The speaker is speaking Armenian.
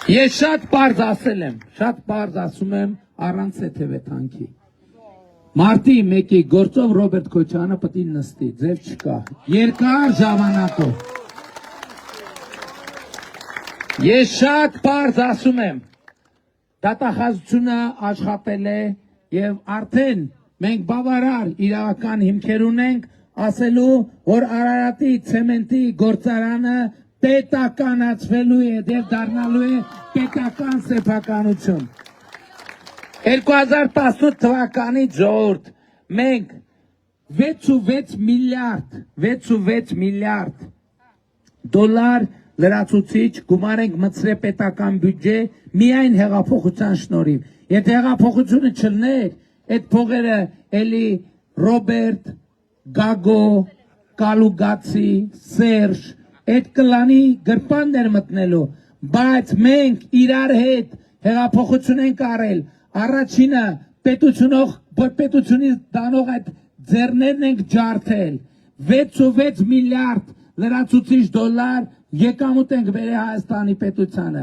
Ես շատ պարզ ասել եմ, շատ պարզ ասում եմ առանց CTV թանքի։ Մարտի 1-ի գործով Ռոբերտ Քոչարյանը պետք է նստի, ձև չկա։ Երկար ժամանակով։ Ես շատ պարզ ասում եմ, դատախազությունը աշխատել է եւ արդեն մենք բավարար իրավական հիմքեր ունենք ասելու, որ Արարատի ցեմենտի գործարանը պետականացվելու է եւ դառնալու է պետական սեփականություն։ 2018 թվականի ժողովուրդ մենք 6.6 միլիարդ դոլար լրացուցիչ գումար ենք մտցրել պետական բյուջե միայն հեղափոխության շնորհիվ։ Եթե հեղափոխությունը չլներ, այդ փողերը էլի Ռոբերտ, Գագո, Կալուգացի, Սերժ, այդ կլանի գրպաններ մտնելու, բայց մենք իրար հետ հեղափոխություն ենք արել, առաջինը պետությունից տանող այդ ձեռներն ենք ջարդել, 6.6 միլիարդ լրացուցիչ դոլար եկամուտ ենք բերել Հայաստանի պետությանը։